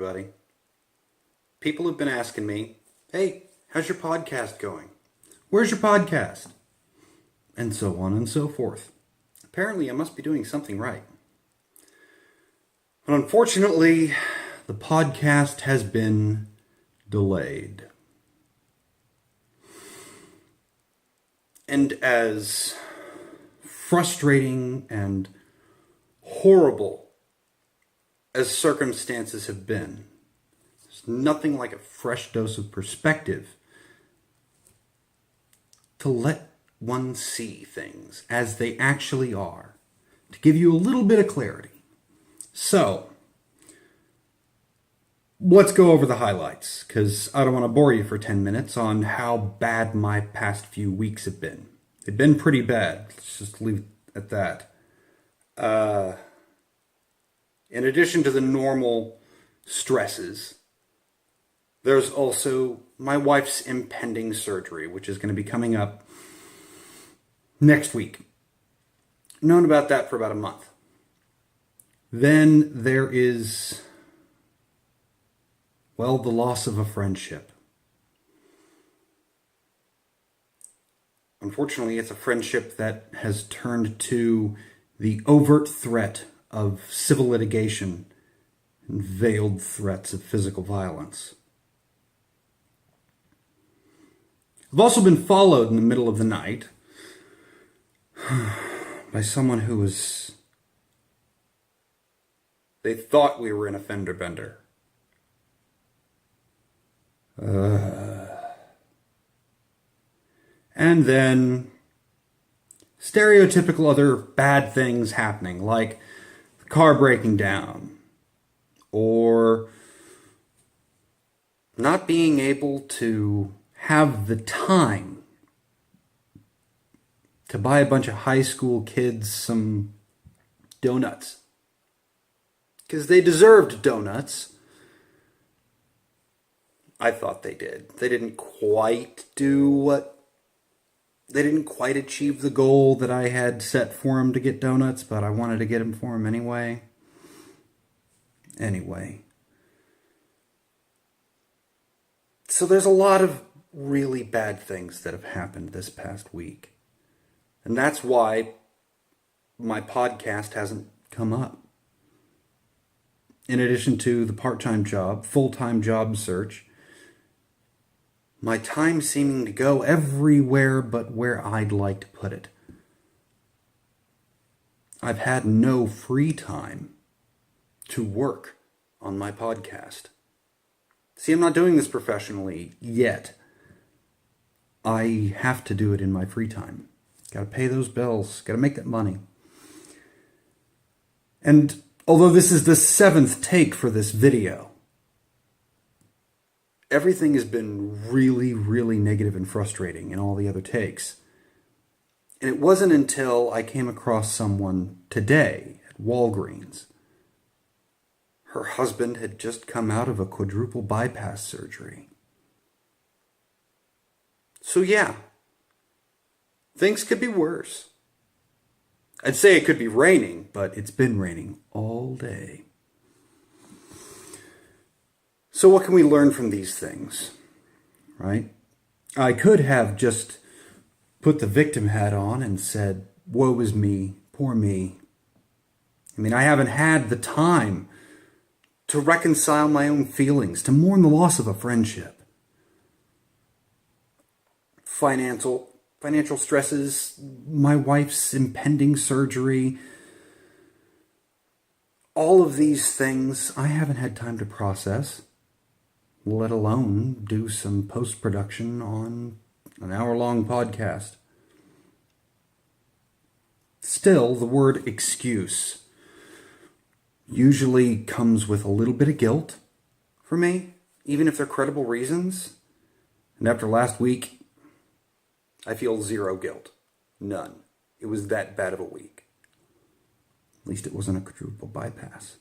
everybody. People have been asking me, hey, how's your podcast going? Where's your podcast? And so on and so forth. Apparently, I must be doing something right. But unfortunately, the podcast has been delayed. And as frustrating and horrible as circumstances have been, there's nothing like a fresh dose of perspective to let one see things as they actually are, to give you a little bit of clarity. So, let's go over the highlights, because I don't want to bore you for 10 minutes on how bad my past few weeks have been. They've been pretty bad. Let's just leave it at that. In addition to the normal stresses, there's also my wife's impending surgery, which is going to be coming up next week. Known about that for about a month. Then there is, well, the loss of a friendship. Unfortunately, it's a friendship that has turned to the overt threat of civil litigation and veiled threats of physical violence. I've also been followed in the middle of the night by someone who was... They thought we were in a fender bender. And then stereotypical other bad things happening, like the car breaking down, or not being able to have the time to buy a bunch of high school kids some donuts. Because they deserved donuts. I thought they did. They didn't quite achieve the goal that I had set for them to get donuts, but I wanted to get them for them anyway. So there's a lot of really bad things that have happened this past week. And that's why my podcast hasn't come up. In addition to the part-time job, full-time job search, my time seeming to go everywhere but where I'd like to put it. I've had no free time to work on my podcast. See, I'm not doing this professionally yet. I have to do it in my free time. Got to pay those bills. Got to make that money. And although this is the 7th take for this video, everything has been really, really negative and frustrating in all the other takes. And it wasn't until I came across someone today at Walgreens. Her husband had just come out of a quadruple bypass surgery. So yeah, things could be worse. I'd say it could be raining, but it's been raining all day. So what can we learn from these things, right? I could have just put the victim hat on and said, woe is me, poor me. I mean, I haven't had the time to reconcile my own feelings, to mourn the loss of a friendship. Financial stresses, my wife's impending surgery, all of these things I haven't had time to process, let alone do some post-production on an hour-long podcast. Still, the word excuse usually comes with a little bit of guilt for me, even if they're credible reasons. And after last week, I feel zero guilt. None. It was that bad of a week. At least it wasn't a quadruple bypass.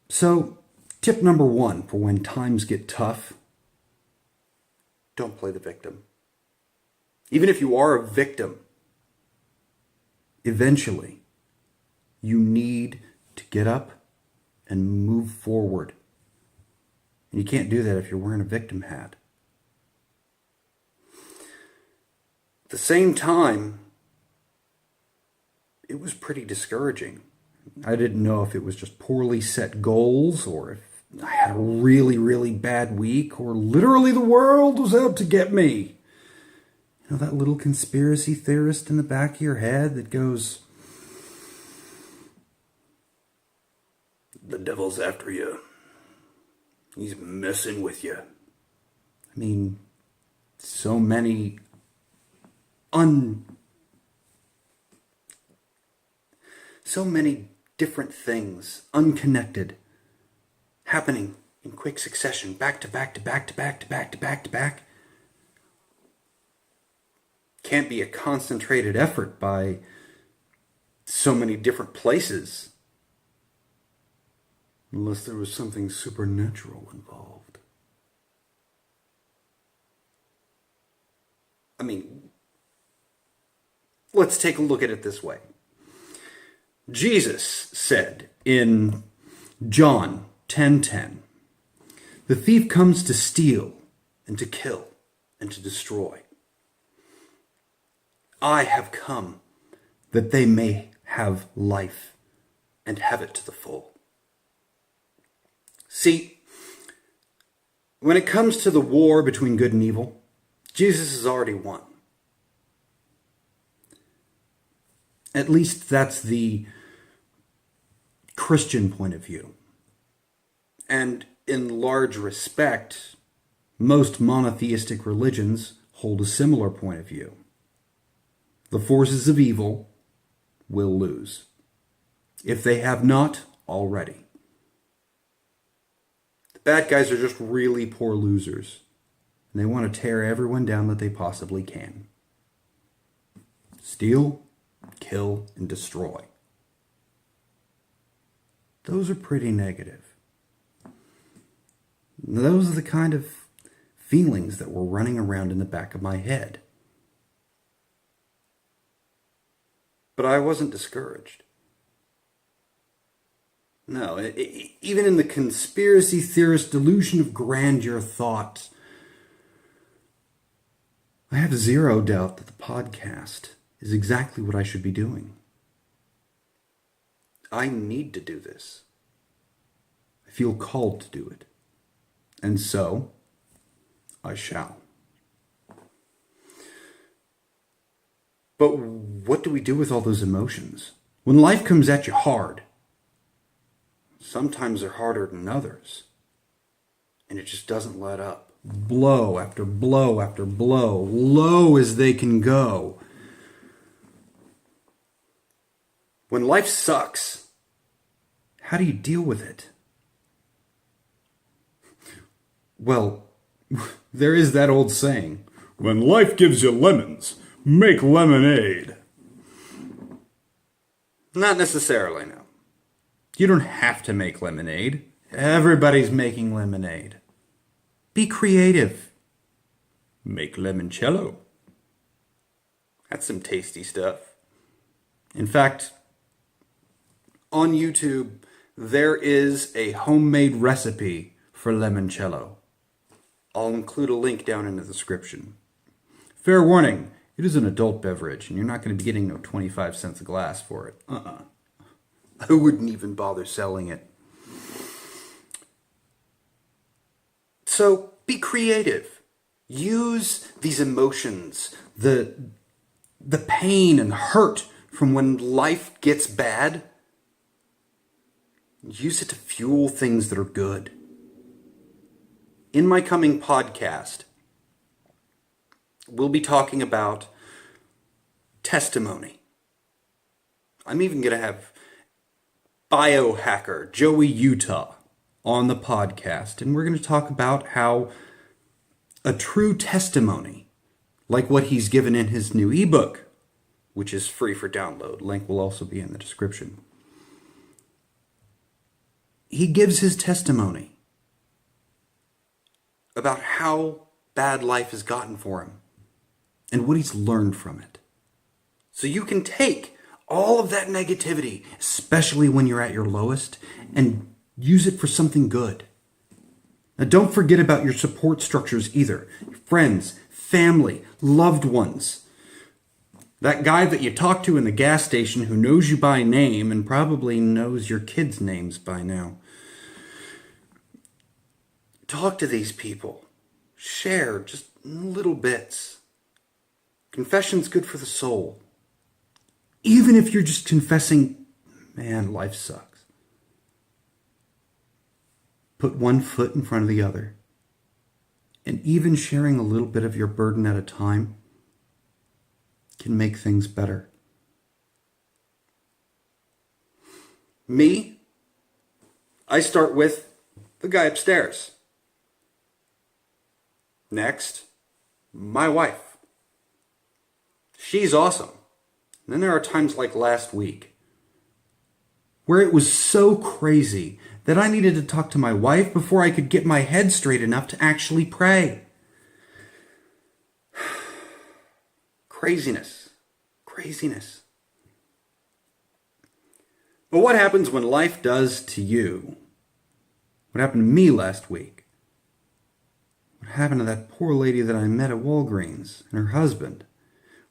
So, tip number 1 for when times get tough: don't play the victim. Even if you are a victim, eventually you need to get up and move forward. And you can't do that if you're wearing a victim hat. At the same time, it was pretty discouraging. I didn't know if it was just poorly set goals, or if I had a really, really bad week, or literally the world was out to get me. You know, that little conspiracy theorist in the back of your head that goes, "The devil's after you. He's messing with you." I mean, so many different things, unconnected, happening in quick succession, back to back to back to back to back to back to back. Can't be a concentrated effort by so many different places. Unless there was something supernatural involved. I mean, let's take a look at it this way. Jesus said in John 10:10, "The thief comes to steal and to kill and to destroy. I have come that they may have life and have it to the full." See, when it comes to the war between good and evil, Jesus has already won. At least that's the Christian point of view. And in large respect, most monotheistic religions hold a similar point of view. The forces of evil will lose, if they have not already. The bad guys are just really poor losers, and they want to tear everyone down that they possibly can. Steal, kill, and destroy. Those are pretty negative. Those are the kind of feelings that were running around in the back of my head. But I wasn't discouraged. No, even in the conspiracy theorist delusion of grandeur thought, I have zero doubt that the podcast is exactly what I should be doing. I need to do this. I feel called to do it. And so, I shall. But what do we do with all those emotions? When life comes at you hard, sometimes they're harder than others, and it just doesn't let up. Blow after blow after blow, low as they can go. When life sucks, how do you deal with it? Well, there is that old saying, "When life gives you lemons, make lemonade." Not necessarily, no. You don't have to make lemonade. Everybody's making lemonade. Be creative. Make limoncello. That's some tasty stuff. In fact, on YouTube, there is a homemade recipe for limoncello. I'll include a link down in the description. Fair warning, it is an adult beverage, and you're not going to be getting no 25 cents a glass for it. I wouldn't even bother selling it. So, be creative. Use these emotions, the pain and hurt from when life gets bad. Use it to fuel things that are good. In my coming podcast, we'll be talking about testimony. I'm even going to have biohacker Joey Utah on the podcast, and we're going to talk about how a true testimony, like what he's given in his new ebook, which is free for download, link will also be in the description. He gives his testimony about how bad life has gotten for him and what he's learned from it. So you can take all of that negativity, especially when you're at your lowest, and Use it for something good. Now, don't forget about your support structures either. Your friends, family, loved ones. That guy that you talk to in the gas station who knows you by name and probably knows your kids' names by now. Talk to these people. Share just little bits. Confession's good for the soul. Even if you're just confessing, man, life sucks. Put one foot in front of the other. And even sharing a little bit of your burden at a time can make things better. Me, I start with the guy upstairs. Next, my wife. She's awesome. And then there are times like last week where it was so crazy that I needed to talk to my wife before I could get my head straight enough to actually pray. Craziness. But what happens when life does to you what happened to me last week? What happened to that poor lady that I met at Walgreens and her husband?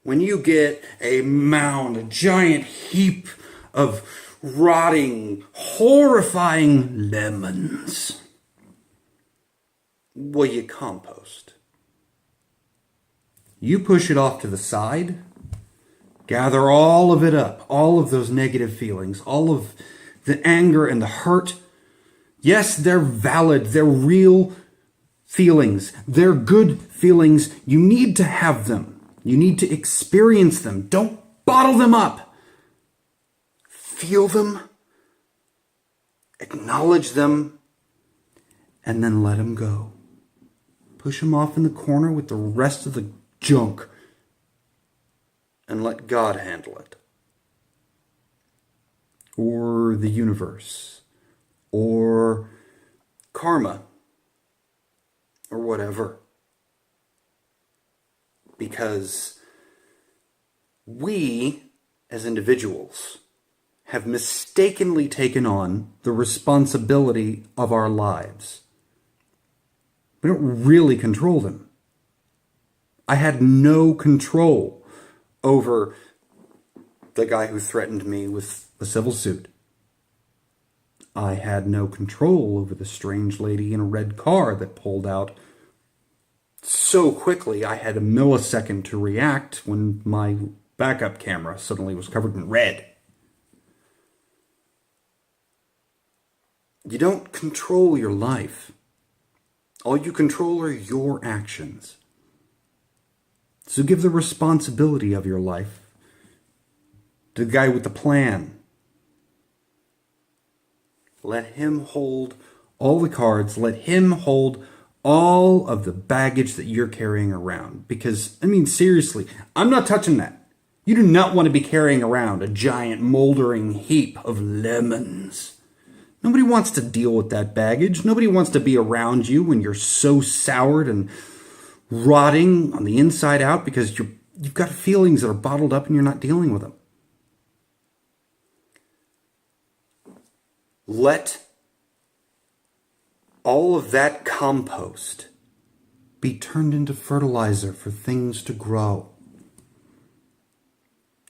When you get a mound, a giant heap of rotting, horrifying lemons, well, you compost. You push it off to the side, gather all of it up, all of those negative feelings, all of the anger and the hurt. Yes, they're valid, they're real feelings, they're good feelings. You need to have them. You need to experience them. Don't bottle them up. Feel them, acknowledge them, and then let them go. Push them off in the corner with the rest of the junk and let God handle it. Or the universe, or karma, or whatever. Because we, as individuals, have mistakenly taken on the responsibility of our lives. We don't really control them. I had no control over the guy who threatened me with a civil suit. I had no control over the strange lady in a red car that pulled out so quickly I had a millisecond to react when my backup camera suddenly was covered in red. You don't control your life. All you control are your actions. So give the responsibility of your life to the guy with the plan. Let him hold all the cards. Let him hold all of the baggage that you're carrying around. Because, seriously, I'm not touching that. You do not want to be carrying around a giant moldering heap of lemons. Nobody wants to deal with that baggage. Nobody wants to be around you when you're so soured and rotting on the inside out because you've got feelings that are bottled up and you're not dealing with them. Let all of that compost be turned into fertilizer for things to grow.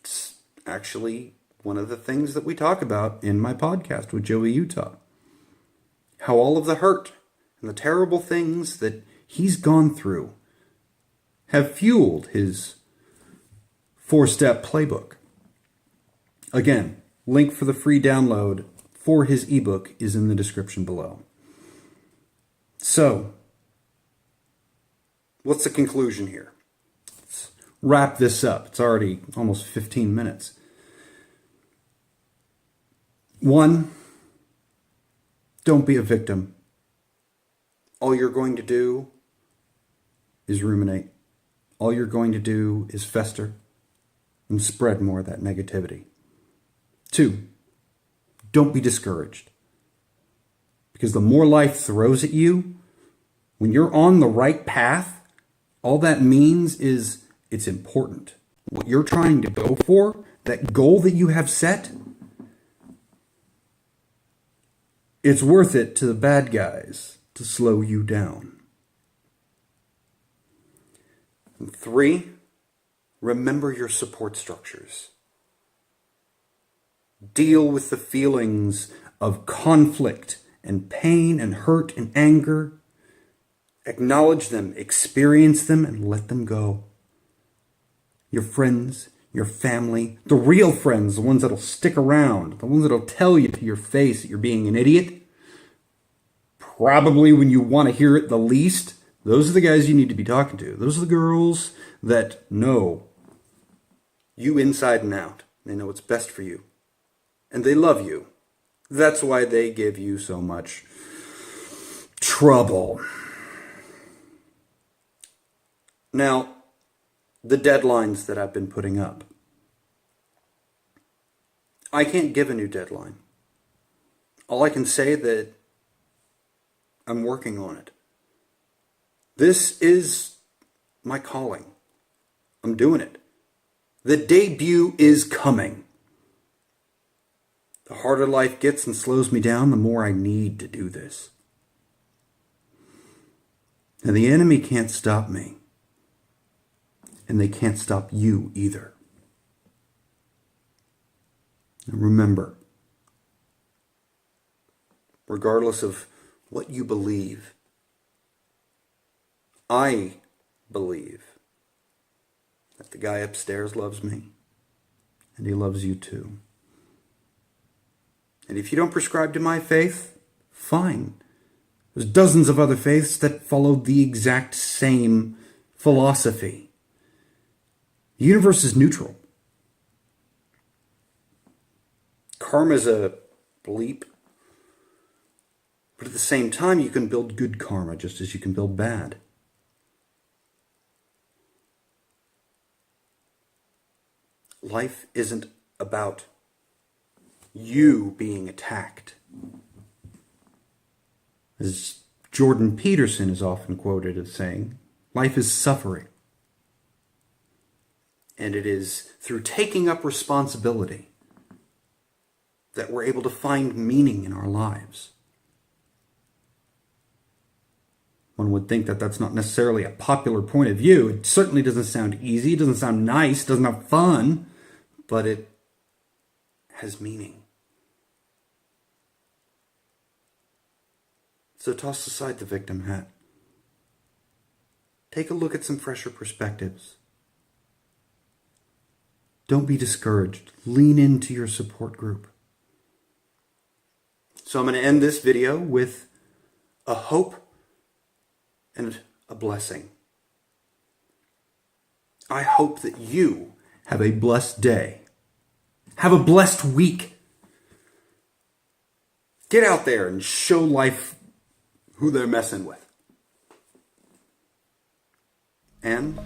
It's actually one of the things that we talk about in my podcast with Joey Utah. How all of the hurt and the terrible things that he's gone through have fueled his 4-step playbook. Again, link for the free download for his ebook is in the description below. So, what's the conclusion here? Let's wrap this up. It's already almost 15 minutes. 1, don't be a victim. All you're going to do is ruminate. All you're going to do is fester and spread more of that negativity. 2, don't be discouraged. Because the more life throws at you, when you're on the right path, all that means is it's important. What you're trying to go for, that goal that you have set, It's worth it to the bad guys to slow you down. And 3, remember your support structures. Deal with the feelings of conflict and pain and hurt and anger. Acknowledge them, experience them, and let them go. Your friends, your family, the real friends, the ones that'll stick around, the ones that'll tell you to your face that you're being an idiot, probably when you want to hear it the least, those are the guys you need to be talking to. Those are the girls that know you inside and out. They know what's best for you. And they love you. That's why they give you so much trouble. Now, the deadlines that I've been putting up. I can't give a new deadline. All I can say that I'm working on it. This is my calling. I'm doing it. The debut is coming. The harder life gets and slows me down, the more I need to do this. And the enemy can't stop me. And they can't stop you either. And remember, regardless of what you believe, I believe that the guy upstairs loves me, and he loves you too. And if you don't prescribe to my faith, fine. There's dozens of other faiths that follow the exact same philosophy. The universe is neutral. Karma's a bleep. But at the same time, you can build good karma just as you can build bad. Life isn't about you being attacked. As Jordan Peterson is often quoted as saying, life is suffering. And it is through taking up responsibility that we're able to find meaning in our lives. One would think that that's not necessarily a popular point of view. It certainly doesn't sound easy, it doesn't sound nice, it doesn't have fun, but it has meaning. So toss aside the victim hat. Take a look at some fresher perspectives. Don't be discouraged. Lean into your support group. So I'm going to end this video with a hope and a blessing. I hope that you have a blessed day. Have a blessed week. Get out there and show life who they're messing with. And